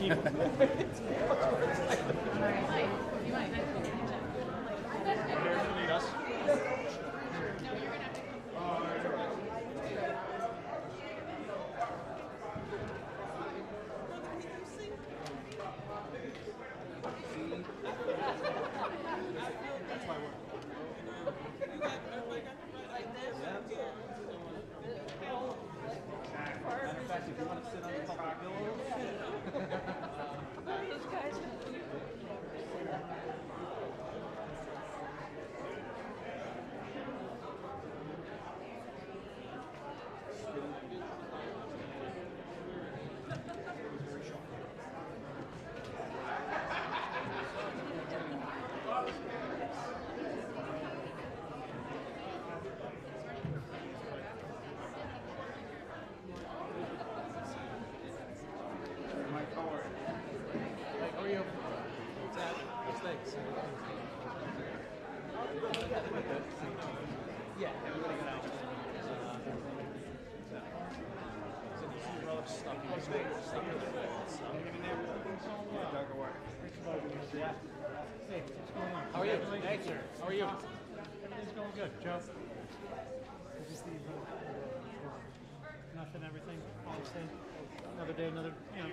keep them. How are you? Thanks, sir. How are you? Everything's going good. Joe? Just the nothing, everything, all the same. Another day, another, you know.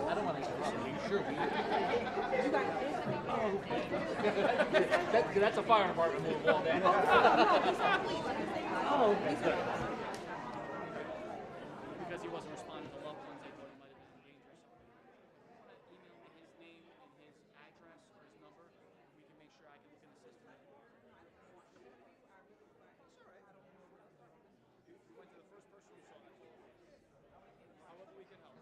I don't want to interrupt. Are you sure? That's a fire department move all day. Oh, okay. Because he wasn't responding to loved ones, they thought he might have been in danger or something. You want to email me his name and his address or his number? We can make sure I can look in the system. It's all right. You went to the first person who saw that. However we can help.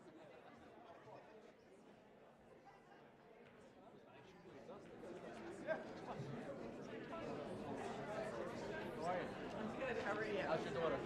How are you? How's your daughter?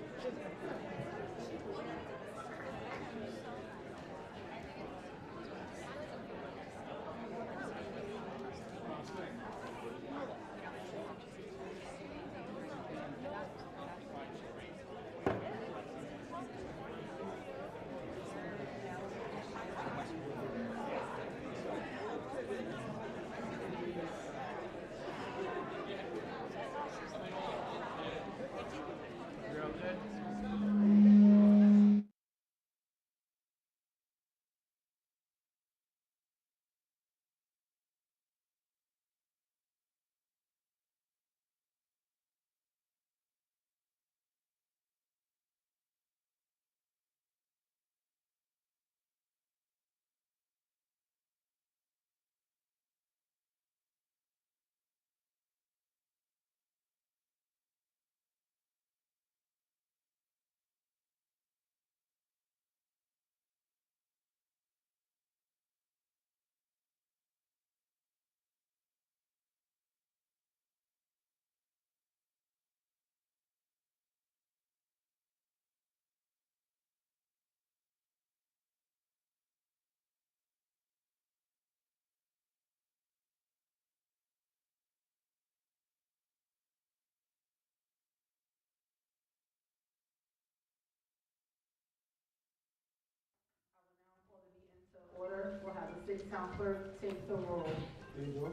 Order. We'll have the city town clerk take the roll. Pedro.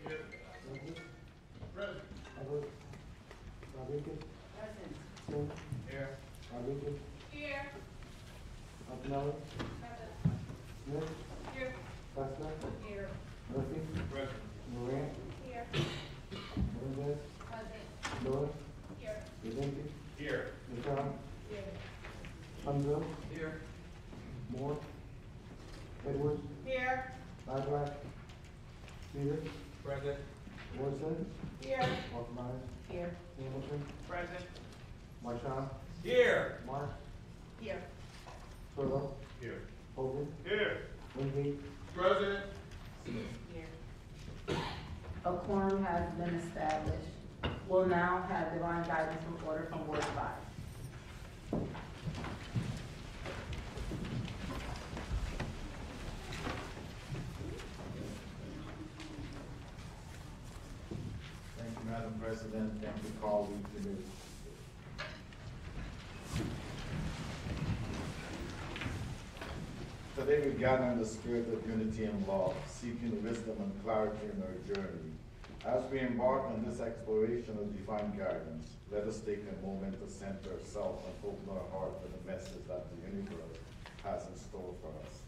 Here. Present. Present. Present. King, Here. Elicker, Here. Martinelli, Smith, Here. Kessler, Here. Murphy, Present. Moran, Here. Hernandez, Present. Miller, Here. Bezinski, Here. Michelle, Here. Huntsville, Here. Moore, Edwards, Here. Eldred, Peters, Present. Wilson, Here. Altenmeyer, Here. Hamilton, Present. Marchand, Here. Mark, Here. Turlow, Here. Hogan, Here. Wingate, Present. Here. A quorum has been established. We'll now have divine guidance from order from Ward 5. Thank you, Madam President. Thank you, colleagues. Today we gather in the spirit of unity and love, seeking wisdom and clarity in our journey. As we embark on this exploration of divine guidance, let us take a moment to center ourselves and open our heart to the message that the universe has in store for us.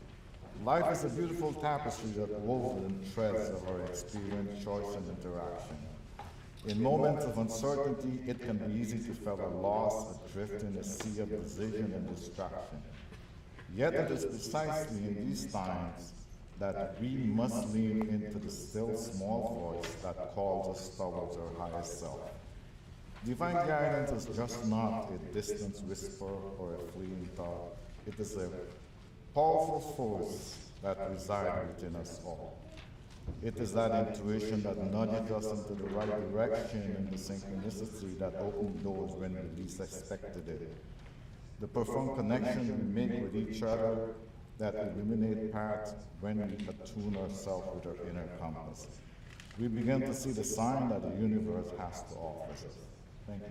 Life is a beautiful tapestry that woven threads of our experience, choice, and interaction. In moments of uncertainty, it can be easy to feel lost, adrift in a sea of decision and distraction. Yet it is precisely in these times that we must lean into the still small voice that calls us towards our highest self. Divine guidance is just not a distant whisper or a fleeting thought. It is a powerful force that resides within us all. It is that intuition that nudges us into the right direction and the synchronicity that opens doors when we least expected it. The profound connection we make with each other that illuminate paths when we attune ourselves with our inner compass. We begin to see the sign that the universe has to offer us. Thank you.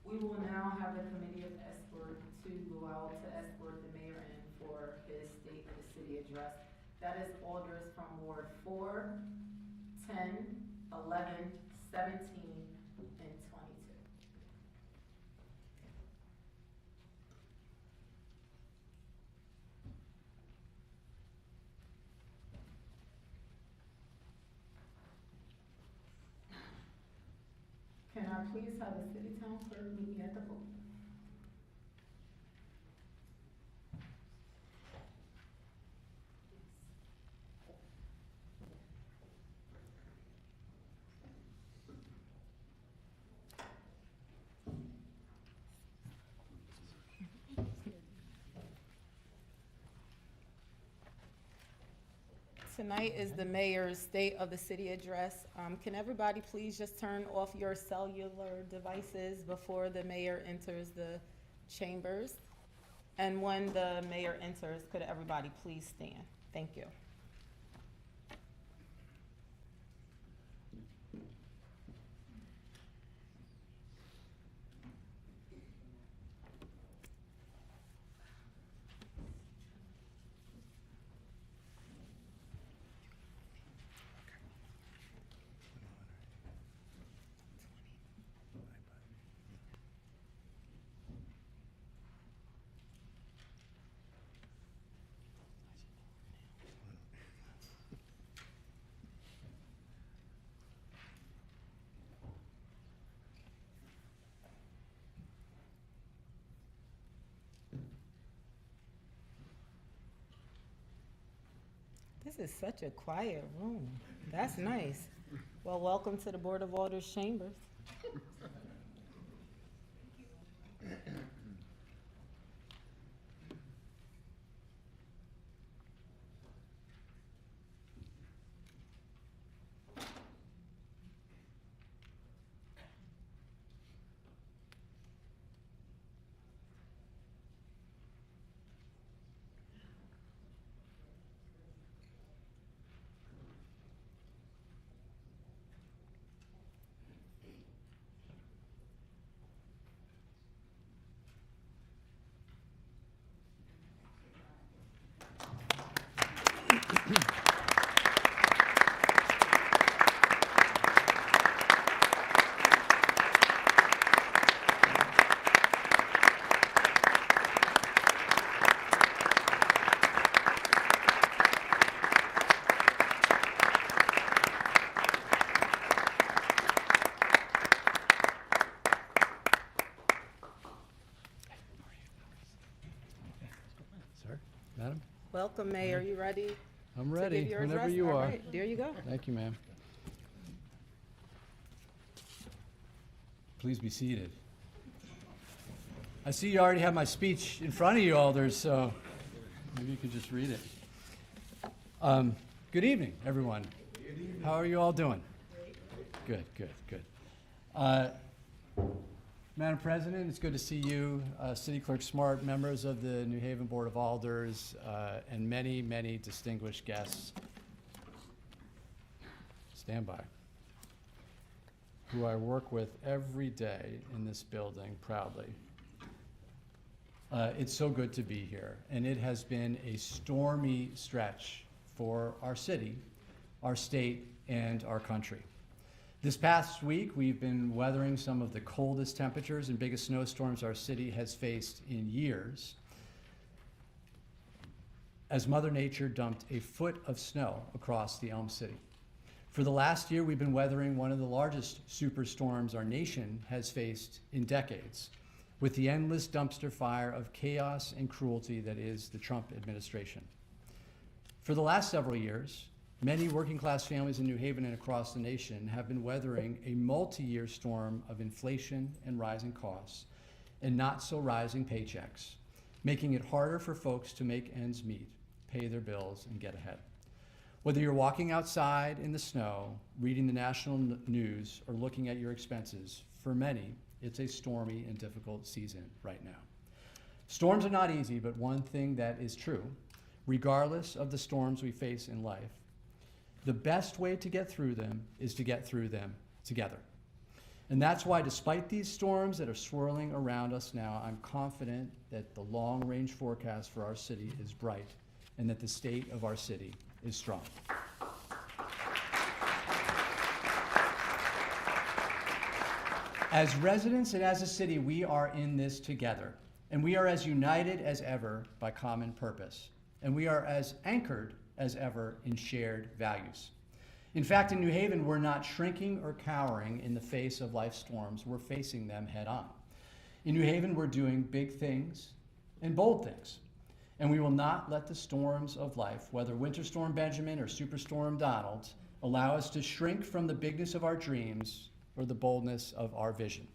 We will now have the committee of escort to go out to escort the mayor in for his State of the City address. That is orders from Ward 4, 10, 11, 17, and 22. Can I please have the city town clerk meet me at the podium? Tonight is the mayor's State of the City address. Can everybody please just turn off your cellular devices before the mayor enters the chambers? And when the mayor enters, could everybody please stand? Thank you. This is such a quiet room. That's nice. Well, welcome to the Board of Alders Chambers. Welcome, Mayor. You ready? I'm to ready, give your whenever address? you All are. right, there you go. Thank you, ma'am. Please be seated. I see you already have my speech in front of you, Alders, so maybe you could just read it. Good evening, everyone. How are you all doing? Good, good, good. Madam President, it's good to see you, City Clerk Smart, members of the New Haven Board of Alders, and many, many distinguished guests. Stand by. Who I work with every day in this building proudly. It's so good to be here, and it has been a stormy stretch for our city, our state, and our country. This past week, we've been weathering some of the coldest temperatures and biggest snowstorms our city has faced in years, as Mother Nature dumped a foot of snow across the Elm City. For the last year, we've been weathering one of the largest superstorms our nation has faced in decades, with the endless dumpster fire of chaos and cruelty that is the Trump administration. For the last several years, many working-class families in New Haven and across the nation have been weathering a multi-year storm of inflation and rising costs, and not so rising paychecks, making it harder for folks to make ends meet, pay their bills, and get ahead. Whether you're walking outside in the snow, reading the national news, or looking at your expenses, for many, it's a stormy and difficult season right now. Storms are not easy, but one thing that is true, regardless of the storms we face in life, the best way to get through them is to get through them together. And that's why, despite these storms that are swirling around us now, I'm confident that the long-range forecast for our city is bright and that the state of our city is strong. As residents and as a city, we are in this together, and we are as united as ever by common purpose, and we are as anchored as ever in shared values. In fact, in New Haven, we're not shrinking or cowering in the face of life's storms. We're facing them head on. In New Haven, we're doing big things and bold things, and we will not let the storms of life, whether Winter Storm Benjamin or Superstorm Donald, allow us to shrink from the bigness of our dreams or the boldness of our vision.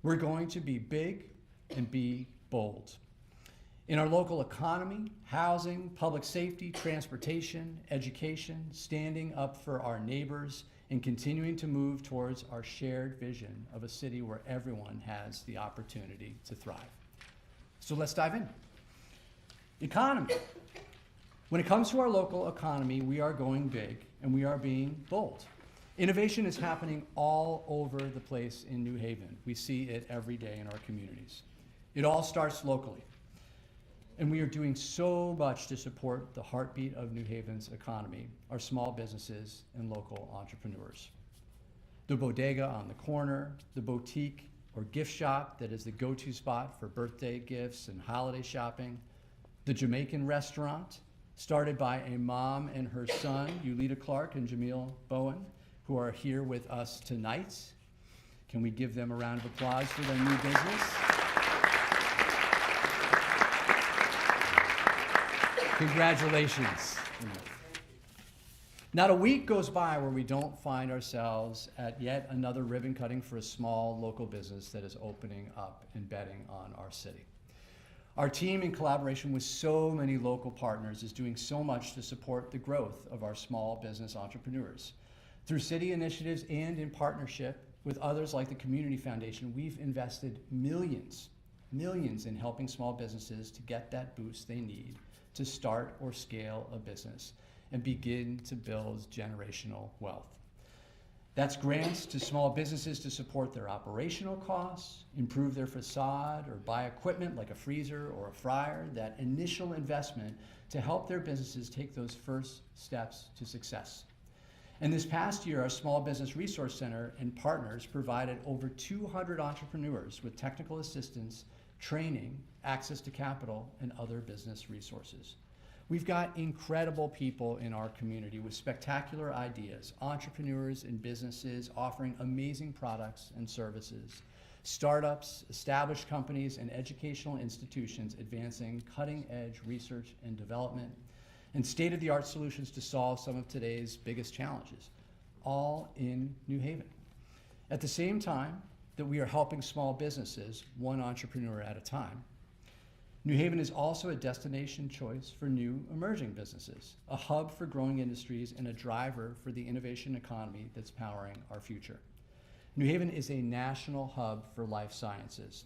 We're going to be big and be bold. In our local economy, housing, public safety, transportation, education, standing up for our neighbors, and continuing to move towards our shared vision of a city where everyone has the opportunity to thrive. So let's dive in. Economy. When it comes to our local economy, we are going big and we are being bold. Innovation is happening all over the place in New Haven. We see it every day in our communities. It all starts locally. And we are doing so much to support the heartbeat of New Haven's economy, our small businesses and local entrepreneurs. The bodega on the corner, the boutique or gift shop that is the go-to spot for birthday gifts and holiday shopping, the Jamaican restaurant, started by a mom and her son, Yulita Clark and Jamil Bowen, who are here with us tonight. Can we give them a round of applause for their new business? Congratulations. Not a week goes by where we don't find ourselves at yet another ribbon cutting for a small local business that is opening up and betting on our city. Our team, in collaboration with so many local partners, is doing so much to support the growth of our small business entrepreneurs. Through city initiatives and in partnership with others like the Community Foundation, we've invested millions in helping small businesses to get that boost they need to start or scale a business and begin to build generational wealth. That's grants to small businesses to support their operational costs, improve their facade, or buy equipment like a freezer or a fryer, that initial investment to help their businesses take those first steps to success. And this past year, our Small Business Resource Center and partners provided over 200 entrepreneurs with technical assistance, training, access to capital, and other business resources. We've got incredible people in our community with spectacular ideas, entrepreneurs and businesses offering amazing products and services, startups, established companies, and educational institutions advancing cutting-edge research and development, and state-of-the-art solutions to solve some of today's biggest challenges, all in New Haven. At the same time that we are helping small businesses, one entrepreneur at a time, New Haven is also a destination choice for new emerging businesses, a hub for growing industries, and a driver for the innovation economy that's powering our future. New Haven is a national hub for life sciences,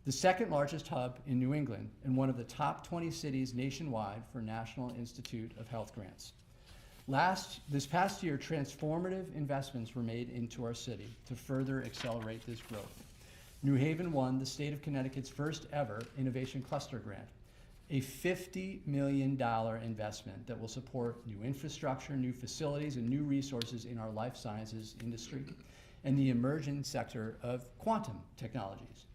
the second largest hub in New England and one of the top 20 cities nationwide for National Institute of Health grants. This past year, transformative investments were made into our city to further accelerate this growth. New Haven won the state of Connecticut's first ever Innovation Cluster Grant, a $50 million investment that will support new infrastructure, new facilities, and new resources in our life sciences industry and the emerging sector of quantum technologies.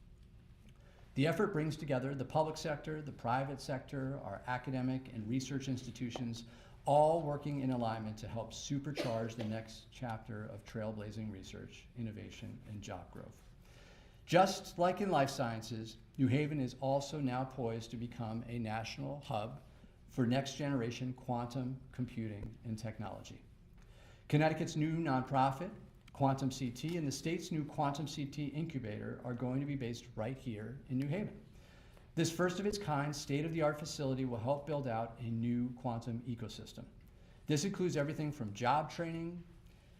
The effort brings together the public sector, the private sector, our academic and research institutions, all working in alignment to help supercharge the next chapter of trailblazing research, innovation, and job growth. Just like in life sciences, New Haven is also now poised to become a national hub for next-generation quantum computing and technology. Connecticut's new nonprofit, Quantum CT, and the state's new Quantum CT incubator are going to be based right here in New Haven. This first-of-its-kind, state-of-the-art facility will help build out a new quantum ecosystem. This includes everything from job training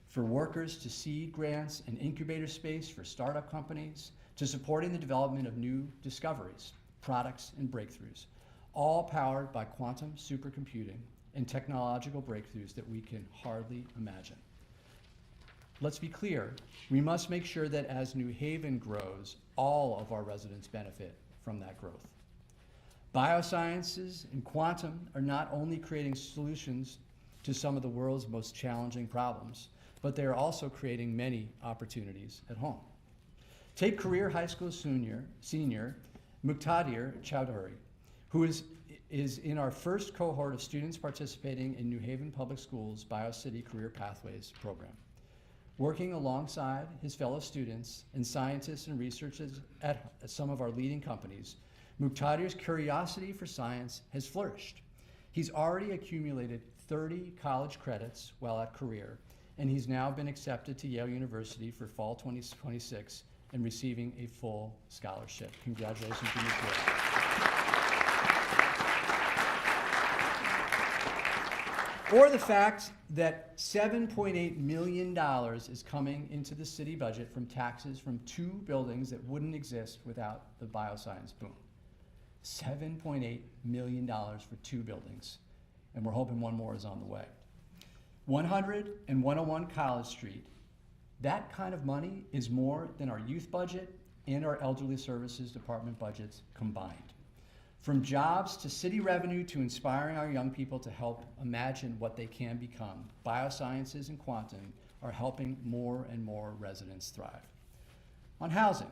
for workers to seed grants and incubator space for startup companies to supporting the development of new discoveries, products, and breakthroughs, all powered by quantum supercomputing and technological breakthroughs that we can hardly imagine. Let's be clear, we must make sure that as New Haven grows, all of our residents benefit from that growth. Biosciences and quantum are not only creating solutions to some of the world's most challenging problems, but they are also creating many opportunities at home. Take career high school senior Muqtadir Chowdhury, who is in our first cohort of students participating in New Haven Public Schools BioCity Career Pathways program. Working alongside his fellow students and scientists and researchers at some of our leading companies, Muqtadir's curiosity for science has flourished. He's already accumulated 30 college credits while at career, and he's now been accepted to Yale University for fall 2026 and receiving a full scholarship. Congratulations to Muqtadir. Or the fact that $7.8 million is coming into the city budget from taxes from 2 buildings that wouldn't exist without the bioscience boom. $7.8 million for 2 buildings, and we're hoping one more is on the way. 100 and 101 College Street. That kind of money is more than our youth budget and our elderly services department budgets combined. From jobs to city revenue to inspiring our young people to help imagine what they can become, biosciences and quantum are helping more and more residents thrive. On housing,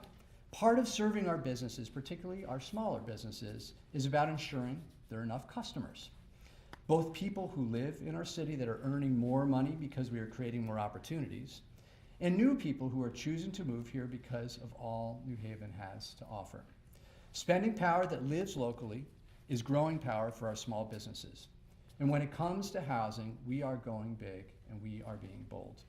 part of serving our businesses, particularly our smaller businesses, is about ensuring there are enough customers. Both people who live in our city that are earning more money because we are creating more opportunities, and new people who are choosing to move here because of all New Haven has to offer. Spending power that lives locally is growing power for our small businesses. And when it comes to housing, we are going big and we are being bold.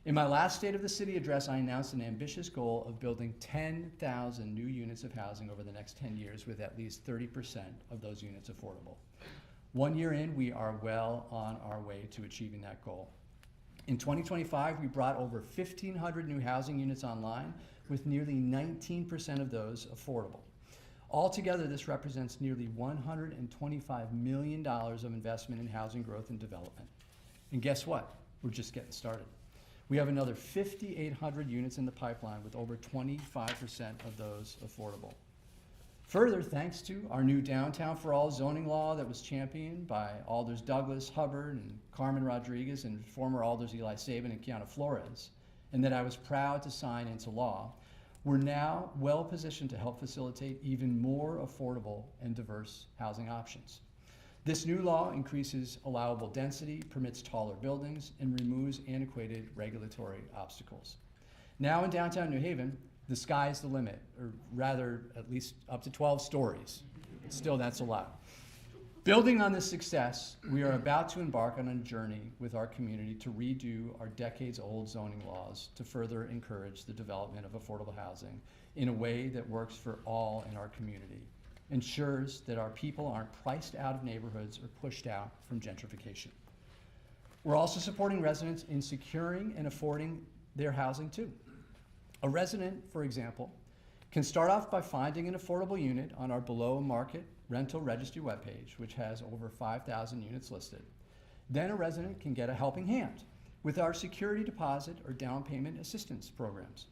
In my last State of the City address, I announced an ambitious goal of building 10,000 new units of housing over the next 10 years, with at least 30% of those units affordable. 1 year in, we are well on our way to achieving that goal. In 2025, we brought over 1,500 new housing units online, with nearly 19% of those affordable. Altogether, this represents nearly $125 million of investment in housing growth and development. And guess what? We're just getting started. We have another 5,800 units in the pipeline, with over 25% of those affordable. Further, thanks to our new Downtown for All zoning law that was championed by Alders Douglas, Hubbard, and Carmen Rodriguez, and former Alders Eli Sabin and Kiana Flores, and that I was proud to sign into law, we're now well positioned to help facilitate even more affordable and diverse housing options. This new law increases allowable density, permits taller buildings, and removes antiquated regulatory obstacles. Now in downtown New Haven, the sky's the limit, or rather, at least up to 12 stories. Still, that's a lot. Building on this success, we are about to embark on a journey with our community to redo our decades-old zoning laws to further encourage the development of affordable housing in a way that works for all in our community, ensures that our people aren't priced out of neighborhoods or pushed out from gentrification. We're also supporting residents in securing and affording their housing too. A resident, for example, can start off by finding an affordable unit on our below market rental registry webpage, which has over 5,000 units listed. Then a resident can get a helping hand with our security deposit or down payment assistance programs,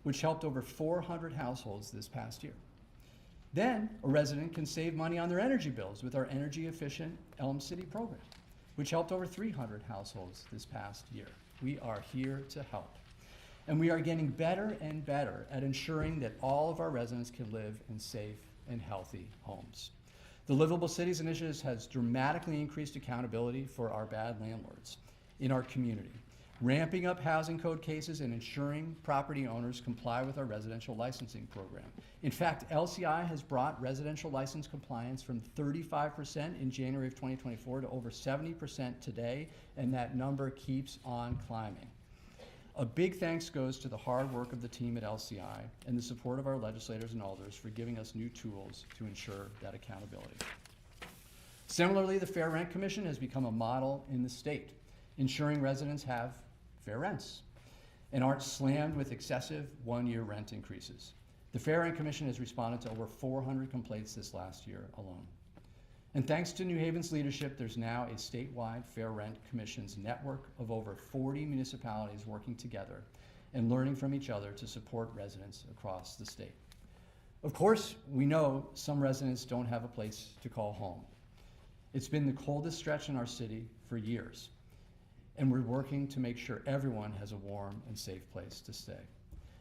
which helped over 400 households this past year. Then a resident can save money on their energy bills with our energy efficient Elm City program, which helped over 300 households this past year. We are here to help. And we are getting better and better at ensuring that all of our residents can live in safe and healthy homes. The Livable Cities Initiative has dramatically increased accountability for our bad landlords in our community, ramping up housing code cases and ensuring property owners comply with our residential licensing program. In fact, LCI has brought residential license compliance from 35% in January of 2024 to over 70% today, and that number keeps on climbing. A big thanks goes to the hard work of the team at LCI and the support of our legislators and alders for giving us new tools to ensure that accountability. Similarly, the Fair Rent Commission has become a model in the state, ensuring residents have fair rents and aren't slammed with excessive one-year rent increases. The Fair Rent Commission has responded to over 400 complaints this last year alone. And thanks to New Haven's leadership, there's now a statewide Fair Rent Commission's network of over 40 municipalities working together and learning from each other to support residents across the state. Of course, we know some residents don't have a place to call home. It's been the coldest stretch in our city for years, and we're working to make sure everyone has a warm and safe place to stay.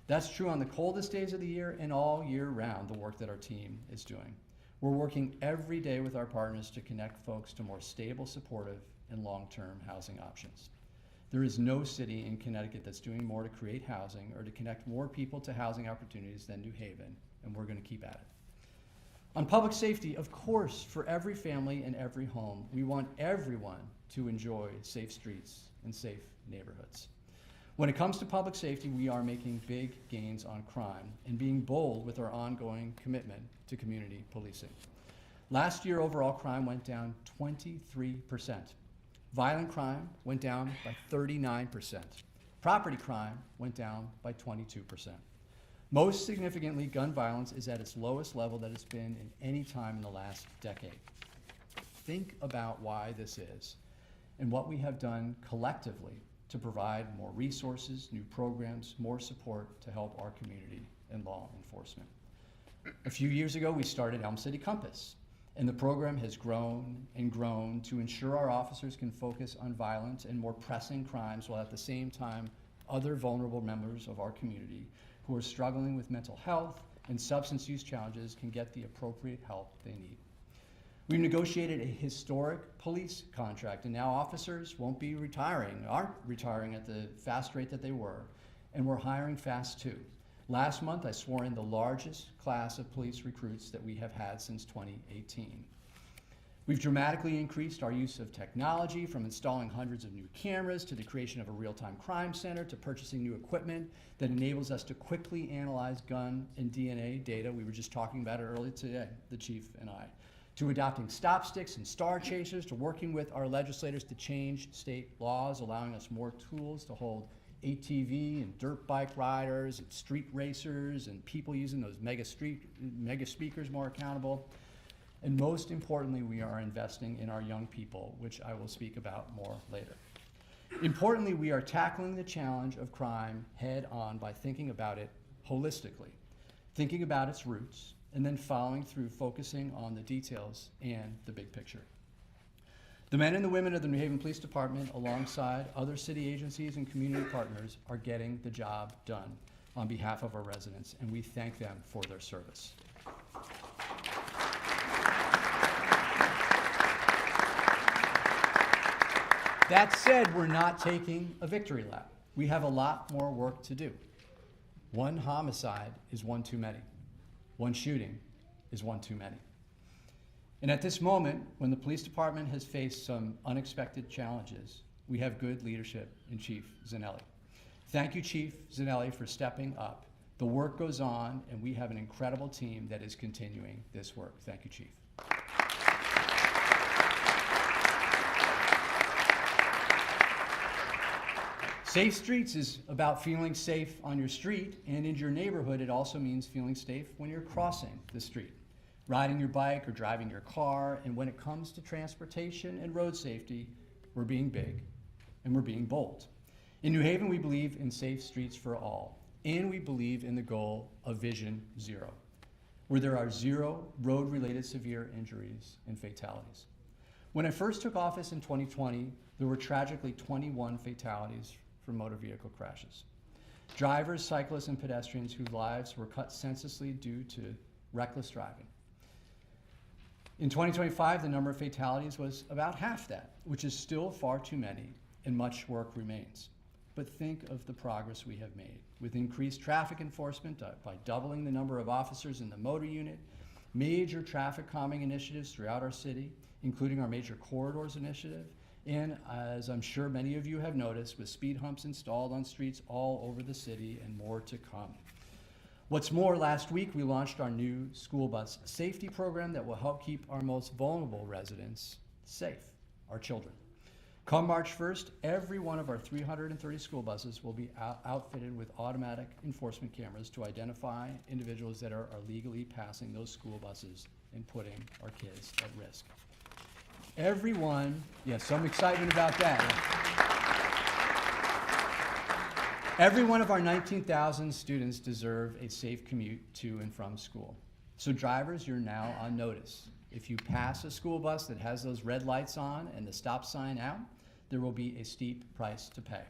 That's true on the coldest days of the year and all year round, the work that our team is doing. We're working every day with our partners to connect folks to more stable, supportive, and long-term housing options. There is no city in Connecticut that's doing more to create housing or to connect more people to housing opportunities than New Haven, and we're going to keep at it. On public safety, of course, for every family and every home, we want everyone to enjoy safe streets and safe neighborhoods. When it comes to public safety, we are making big gains on crime and being bold with our ongoing commitment to community policing. Last year, overall crime went down 23%. Violent crime went down by 39%. Property crime went down by 22%. Most significantly, gun violence is at its lowest level that it's been in any time in the last decade. Think about why this is and what we have done collectively to provide more resources, new programs, more support to help our community and law enforcement. A few years ago, we started Elm City Compass, and the program has grown and grown to ensure our officers can focus on violent and more pressing crimes while at the same time other vulnerable members of our community who are struggling with mental health and substance use challenges can get the appropriate help they need. We've negotiated a historic police contract, and now officers aren't retiring at the fast rate that they were, and we're hiring fast too. Last month, I swore in the largest class of police recruits that we have had since 2018. We've dramatically increased our use of technology, from installing hundreds of new cameras to the creation of a real-time crime center to purchasing new equipment that enables us to quickly analyze gun and DNA data. We were just talking about it earlier today, the chief and I. To adopting stop sticks and star chasers, to working with our legislators to change state laws, allowing us more tools to hold ATV and dirt bike riders and street racers and people using those mega speakers more accountable. And most importantly, we are investing in our young people, which I will speak about more later. Importantly, we are tackling the challenge of crime head on by thinking about it holistically, thinking about its roots, and then following through, focusing on the details and the big picture. The men and the women of the New Haven Police Department, alongside other city agencies and community partners, are getting the job done on behalf of our residents, and we thank them for their service. That said, we're not taking a victory lap. We have a lot more work to do. One homicide is one too many. One shooting is one too many. And at this moment, when the police department has faced some unexpected challenges, we have good leadership in Chief Zanelli. Thank you, Chief Zanelli, for stepping up. The work goes on, and we have an incredible team that is continuing this work. Thank you, Chief. Safe Streets is about feeling safe on your street, and in your neighborhood, it also means feeling safe when you're crossing the street, riding your bike or driving your car. And when it comes to transportation and road safety, we're being big and we're being bold. In New Haven, we believe in safe streets for all, and we believe in the goal of Vision Zero, where there are 0 road-related severe injuries and fatalities. When I first took office in 2020, there were tragically 21 fatalities from motor vehicle crashes. Drivers, cyclists, and pedestrians whose lives were cut senselessly due to reckless driving. In 2025, the number of fatalities was about half that, which is still far too many, and much work remains. But think of the progress we have made with increased traffic enforcement by doubling the number of officers in the motor unit, major traffic calming initiatives throughout our city, including our Major Corridors initiative, and as I'm sure many of you have noticed, with speed humps installed on streets all over the city and more to come. What's more, last week we launched our new school bus safety program that will help keep our most vulnerable residents safe, our children. Come March 1st, every one of our 330 school buses will be outfitted with automatic enforcement cameras to identify individuals that are illegally passing those school buses and putting our kids at risk. Everyone, yes, some excitement about that. Every one of our 19,000 students deserve a safe commute to and from school. So drivers, you're now on notice. If you pass a school bus that has those red lights on and the stop sign out, there will be a steep price to pay.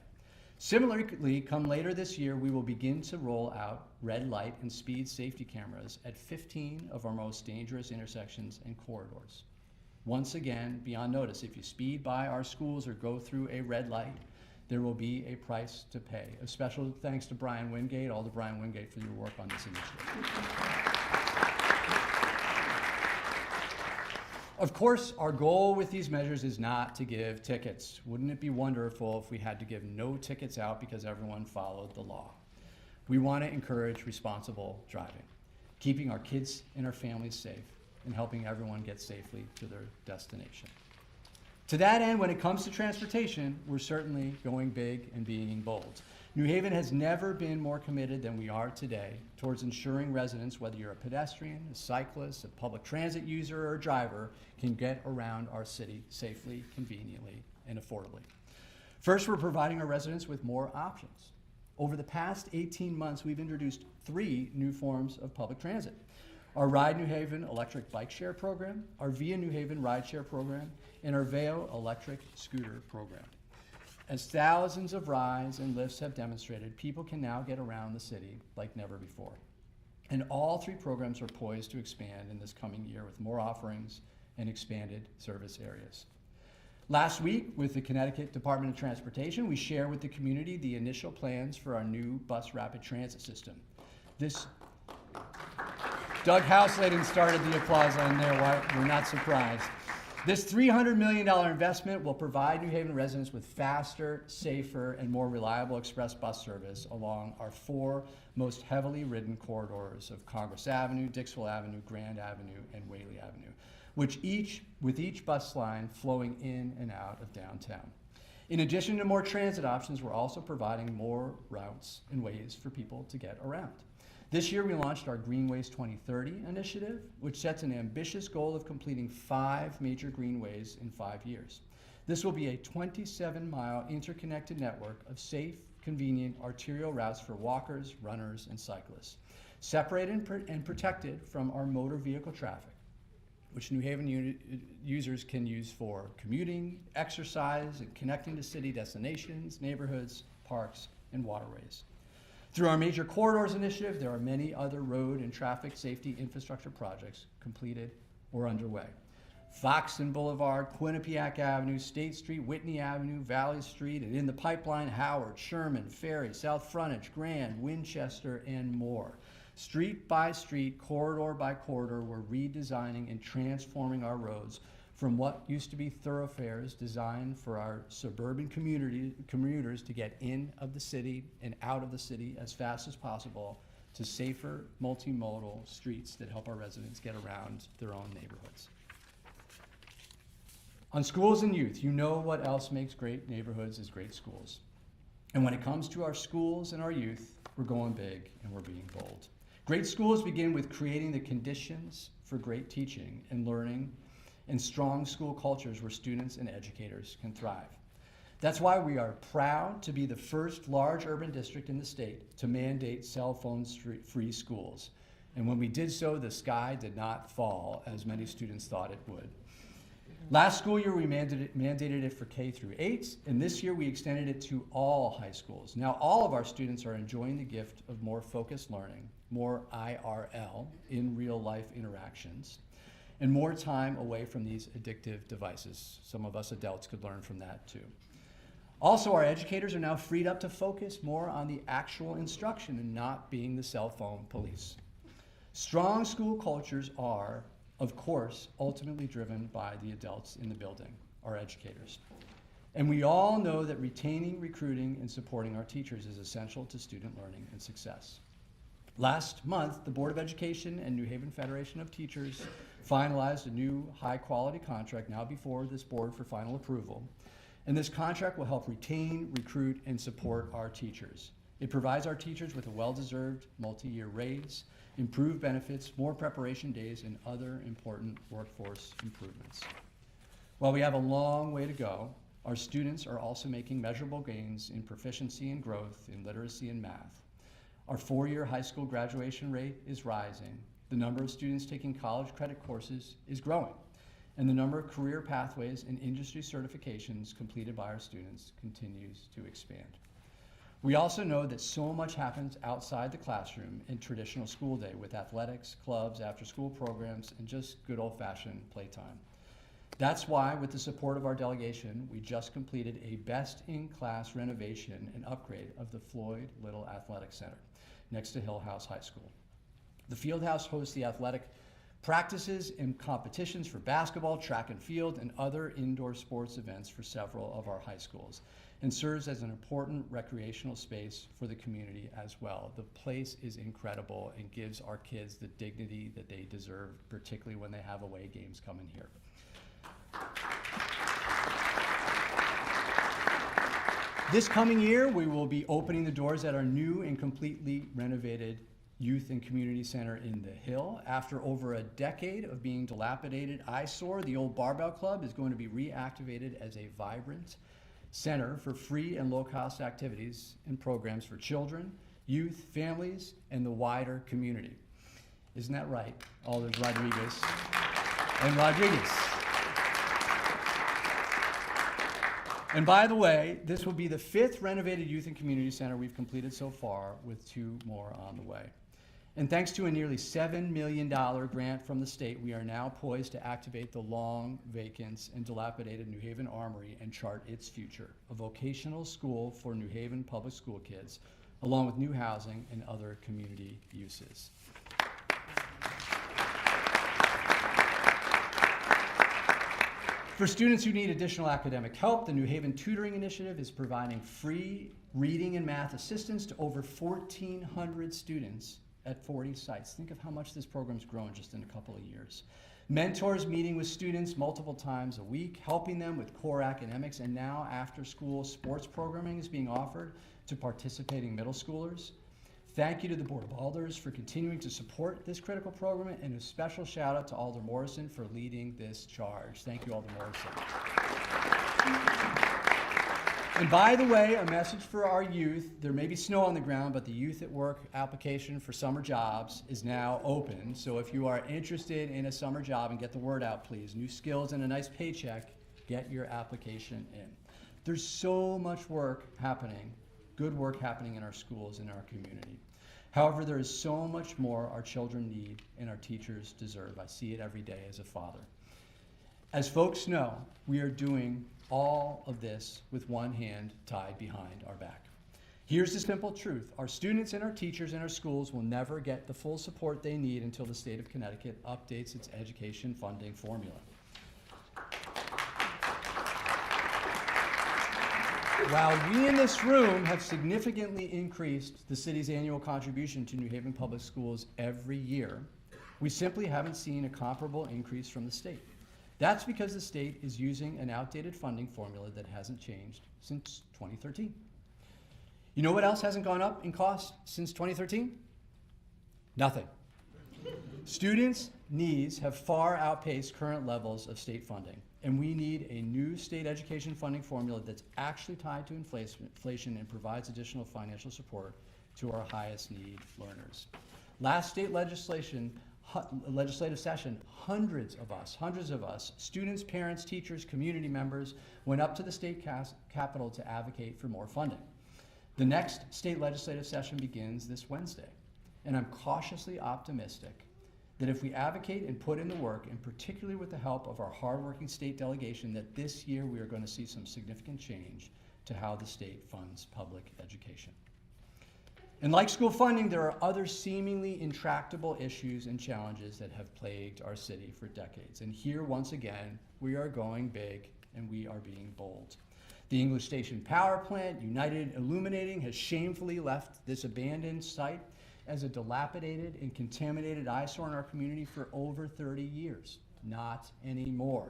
Similarly, come later this year, we will begin to roll out red light and speed safety cameras at 15 of our most dangerous intersections and corridors. Once again, be on notice. If you speed by our schools or go through a red light, there will be a price to pay. A special thanks to Brian Wingate, all to Brian Wingate, for your work on this initiative. Of course, our goal with these measures is not to give tickets. Wouldn't it be wonderful if we had to give no tickets out because everyone followed the law? We want to encourage responsible driving, keeping our kids and our families safe, and helping everyone get safely to their destination. To that end, when it comes to transportation, we're certainly going big and being bold. New Haven has never been more committed than we are today towards ensuring residents, whether you're a pedestrian, a cyclist, a public transit user, or a driver, can get around our city safely, conveniently, and affordably. First, we're providing our residents with more options. Over the past 18 months, we've introduced 3 new forms of public transit: our Ride New Haven electric bike share program, our Via New Haven ride share program, and our Veo electric scooter program. As thousands of rides and lifts have demonstrated, people can now get around the city like never before. And all 3 programs are poised to expand in this coming year with more offerings and expanded service areas. Last week, with the Connecticut Department of Transportation, we shared with the community the initial plans for our new bus rapid transit system. Doug Houseladen started the applause on there. We're not surprised. This $300 million investment will provide New Haven residents with faster, safer, and more reliable express bus service along our 4 most heavily ridden corridors of Congress Avenue, Dixwell Avenue, Grand Avenue, and Whaley Avenue, with each bus line flowing in and out of downtown. In addition to more transit options, we're also providing more routes and ways for people to get around. This year, we launched our Greenways 2030 initiative, which sets an ambitious goal of completing 5 major greenways in 5 years. This will be a 27-mile interconnected network of safe, convenient arterial routes for walkers, runners, and cyclists, separated and protected from our motor vehicle traffic, which New Haven users can use for commuting, exercise, and connecting to city destinations, neighborhoods, parks, and waterways. Through our Major Corridors initiative, there are many other road and traffic safety infrastructure projects completed or underway. Foxton Boulevard, Quinnipiac Avenue, State Street, Whitney Avenue, Valley Street, and in the pipeline, Howard, Sherman, Ferry, South Frontage, Grand, Winchester, and more. Street by street, corridor by corridor, we're redesigning and transforming our roads from what used to be thoroughfares designed for our suburban commuters to get in of the city and out of the city as fast as possible to safer, multimodal streets that help our residents get around their own neighborhoods. On schools and youth, you know what else makes great neighborhoods is great schools. And when it comes to our schools and our youth, we're going big and we're being bold. Great schools begin with creating the conditions for great teaching and learning and strong school cultures where students and educators can thrive. That's why we are proud to be the first large urban district in the state to mandate cell phone-free schools. And when we did so, the sky did not fall as many students thought it would. Last school year, we mandated it for K through 8, and this year we extended it to all high schools. Now all of our students are enjoying the gift of more focused learning, more IRL, in real life interactions, and more time away from these addictive devices. Some of us adults could learn from that too. Also, our educators are now freed up to focus more on the actual instruction and not being the cell phone police. Strong school cultures are, of course, ultimately driven by the adults in the building, our educators. And we all know that retaining, recruiting, and supporting our teachers is essential to student learning and success. Last month, the Board of Education and New Haven Federation of Teachers finalized a new high-quality contract now before this board for final approval. And this contract will help retain, recruit, and support our teachers. It provides our teachers with a well-deserved multi-year raise, improved benefits, more preparation days, and other important workforce improvements. While we have a long way to go, our students are also making measurable gains in proficiency and growth in literacy and math. Our 4-year high school graduation rate is rising. The number of students taking college credit courses is growing, and the number of career pathways and industry certifications completed by our students continues to expand. We also know that so much happens outside the classroom in traditional school day with athletics, clubs, after-school programs, and just good old-fashioned playtime. That's why, with the support of our delegation, we just completed a best-in-class renovation and upgrade of the Floyd Little Athletic Center next to Hill House High School. The field house hosts the athletic practices and competitions for basketball, track and field, and other indoor sports events for several of our high schools, and serves as an important recreational space for the community as well. The place is incredible and gives our kids the dignity that they deserve, particularly when they have away games coming here. This coming year, we will be opening the doors at our new and completely renovated Youth and Community Center in the Hill. After over a decade of being dilapidated eyesore, the old Barbell Club is going to be reactivated as a vibrant center for free and low-cost activities and programs for children, youth, families, and the wider community. Isn't that right, Alders Rodriguez and Rodriguez? And by the way, this will be the 5th renovated Youth and Community Center we've completed so far, with 2 more on the way. And thanks to a nearly $7 million grant from the state, we are now poised to activate the long vacant and dilapidated New Haven Armory and chart its future, a vocational school for New Haven public school kids, along with new housing and other community uses. For students who need additional academic help, the New Haven Tutoring Initiative is providing free reading and math assistance to over 1,400 students at 40 sites. Think of how much this program's grown just in a couple of years. Mentors meeting with students multiple times a week, helping them with core academics, and now after-school sports programming is being offered to participating middle schoolers. Thank you to the Board of Alders for continuing to support this critical program, and a special shout out to Alder Morrison for leading this charge. Thank you, Alder Morrison. And by the way, a message for our youth: there may be snow on the ground, but the Youth at Work application for summer jobs is now open. So if you are interested in a summer job, and get the word out, please. New skills and a nice paycheck, get your application in. There's so much work happening, good work happening in our schools, in our community. However, there is so much more our children need and our teachers deserve. I see it every day as a father. As folks know, we are doing all of this with one hand tied behind our back. Here's the simple truth. Our students and our teachers in our schools will never get the full support they need until the state of Connecticut updates its education funding formula. While we in this room have significantly increased the city's annual contribution to New Haven Public Schools every year, we simply haven't seen a comparable increase from the state. That's because the state is using an outdated funding formula that hasn't changed since 2013. You know what else hasn't gone up in cost since 2013? Nothing. Students' needs have far outpaced current levels of state funding, and we need a new state education funding formula that's actually tied to inflation and provides additional financial support to our highest need learners. Last state legislative session, hundreds of us, students, parents, teachers, community members, went up to the state capitol to advocate for more funding. The next state legislative session begins this Wednesday, and I'm cautiously optimistic that if we advocate and put in the work, and particularly with the help of our hardworking state delegation, that this year we are going to see some significant change to how the state funds public education. And like school funding, there are other seemingly intractable issues and challenges that have plagued our city for decades. And here, once again, we are going big and we are being bold. The English Station Power Plant, United Illuminating, has shamefully left this abandoned site as a dilapidated and contaminated eyesore in our community for over 30 years. Not anymore.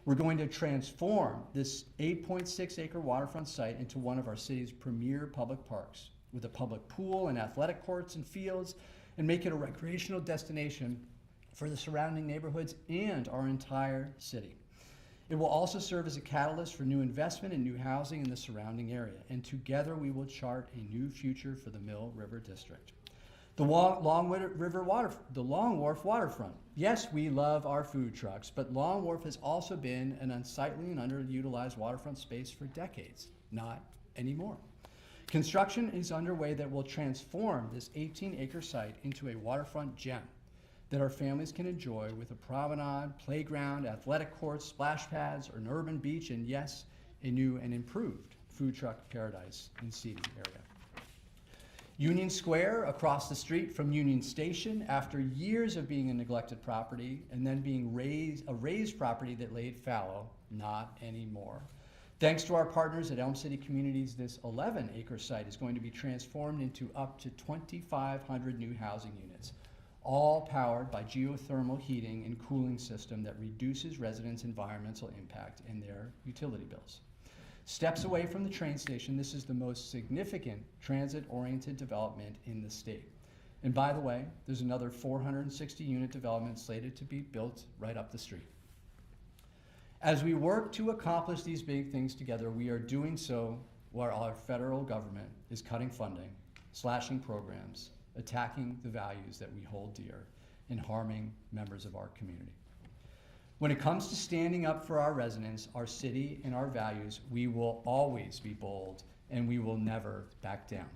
We're going to transform this 8.6 acre waterfront site into one of our city's premier public parks with a public pool and athletic courts and fields, and make it a recreational destination for the surrounding neighborhoods and our entire city. It will also serve as a catalyst for new investment and new housing in the surrounding area, and together we will chart a new future for the Mill River District. The Long Wharf waterfront. Yes, we love our food trucks, but Long Wharf has also been an unsightly and underutilized waterfront space for decades. Not anymore. Construction is underway that will transform this 18-acre site into a waterfront gem that our families can enjoy with a promenade, playground, athletic courts, splash pads, or an urban beach, and yes, a new and improved food truck paradise and seating area. Union Square, across the street from Union Station, after years of being a neglected property and then being a raised property that laid fallow, not anymore. Thanks to our partners at Elm City Communities, this 11-acre site is going to be transformed into up to 2,500 new housing units, all powered by geothermal heating and cooling system that reduces residents' environmental impact and their utility bills. Steps away from the train station, this is the most significant transit-oriented development in the state. And by the way, there's another 460-unit development slated to be built right up the street. As we work to accomplish these big things together, we are doing so while our federal government is cutting funding, slashing programs, attacking the values that we hold dear, and harming members of our community. When it comes to standing up for our residents, our city, and our values, we will always be bold, and we will never back down.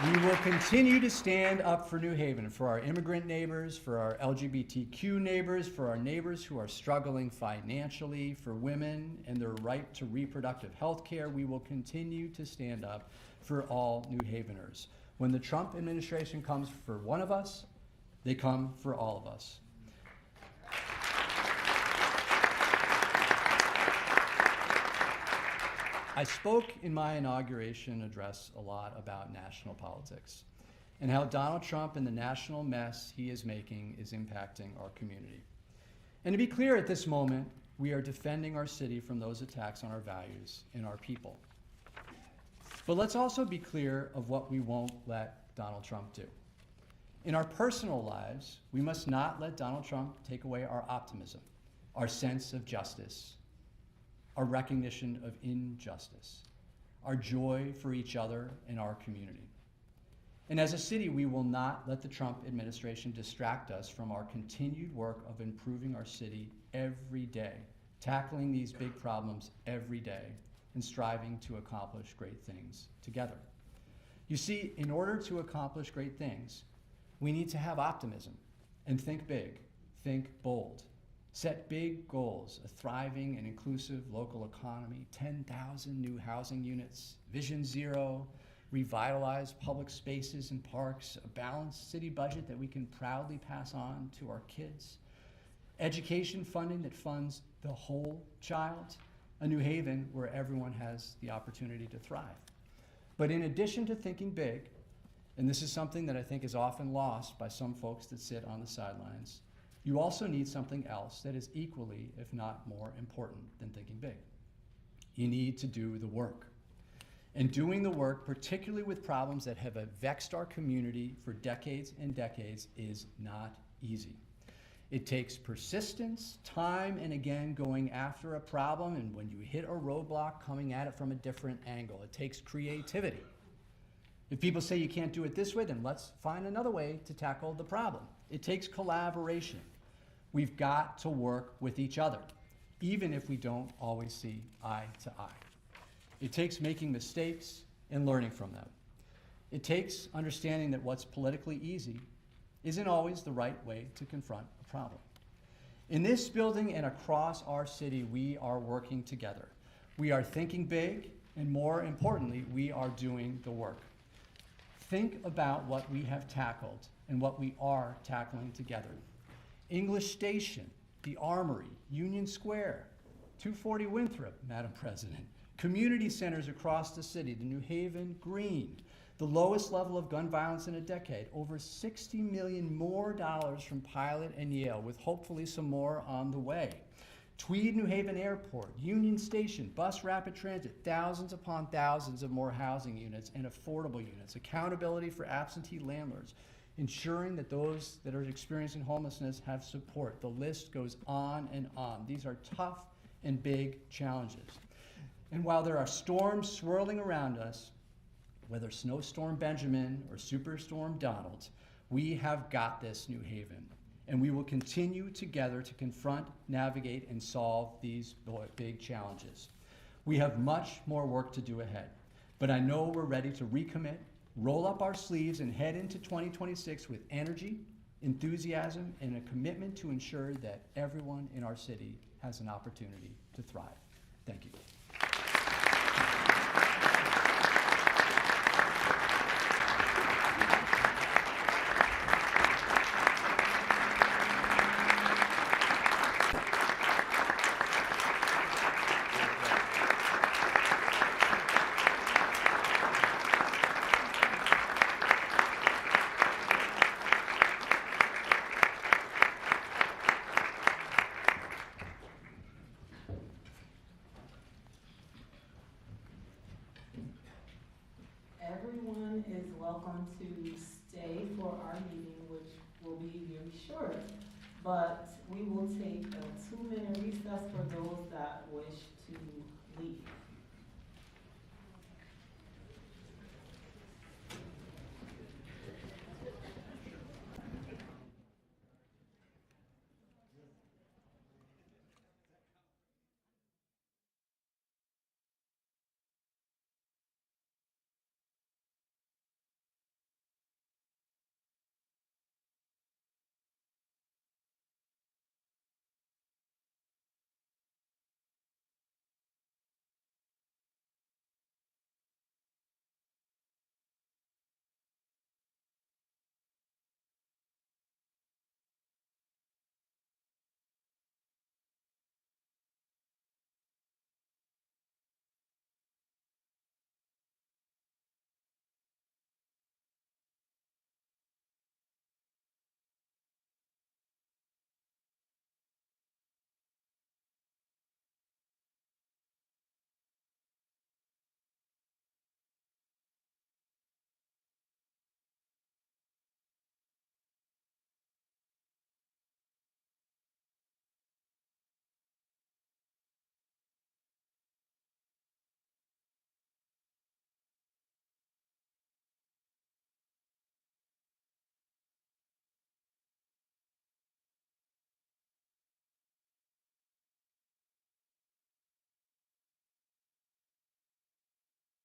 We will continue to stand up for New Haven, for our immigrant neighbors, for our LGBTQ neighbors, for our neighbors who are struggling financially, for women and their right to reproductive health care. We will continue to stand up for all New Haveners. When the Trump administration comes for one of us, they come for all of us. I spoke in my inauguration address a lot about national politics and how Donald Trump and the national mess he is making is impacting our community. And to be clear, at this moment, we are defending our city from those attacks on our values and our people. But let's also be clear of what we won't let Donald Trump do. In our personal lives, we must not let Donald Trump take away our optimism, our sense of justice, our recognition of injustice, our joy for each other and our community. And as a city, we will not let the Trump administration distract us from our continued work of improving our city every day, tackling these big problems every day, and striving to accomplish great things together. You see, in order to accomplish great things, We need to have optimism and think big, think bold. Set big goals, a thriving and inclusive local economy, 10,000 new housing units, Vision Zero, revitalize public spaces and parks, a balanced city budget that we can proudly pass on to our kids, education funding that funds the whole child, a New Haven where everyone has the opportunity to thrive. But in addition to thinking big, and this is something that I think is often lost by some folks that sit on the sidelines, you also need something else that is equally, if not more important than thinking big. You need to do the work. And doing the work, particularly with problems that have vexed our community for decades and decades, is not easy. It takes persistence, time, and again, going after a problem, and when you hit a roadblock, coming at it from a different angle. It takes creativity. If people say you can't do it this way, then let's find another way to tackle the problem. It takes collaboration. We've got to work with each other, even if we don't always see eye to eye. It takes making mistakes and learning from them. It takes understanding that what's politically easy isn't always the right way to confront a problem. In this building and across our city, we are working together. We are thinking big, and more importantly, we are doing the work. Think about what we have tackled and what we are tackling together. English Station, the Armory, Union Square, 240 Winthrop, Madam President, community centers across the city, the New Haven Green, the lowest level of gun violence in a decade, over $60 million more from Pilot and Yale, with hopefully some more on the way. Tweed New Haven Airport, Union Station, bus rapid transit, thousands upon thousands of more housing units and affordable units, accountability for absentee landlords, ensuring that those that are experiencing homelessness have support. The list goes on and on. These are tough and big challenges. And while there are storms swirling around us, whether Snowstorm Benjamin or Superstorm Donald, we have got this, New Haven. And we will continue together to confront, navigate, and solve these big challenges. We have much more work to do ahead, but I know we're ready to recommit, roll up our sleeves, and head into 2026 with energy, enthusiasm, and a commitment to ensure that everyone in our city has an opportunity to thrive. Thank you. Everyone is welcome to stay for our meeting, which will be very short, but we will take a 2-minute recess for those that wish to leave.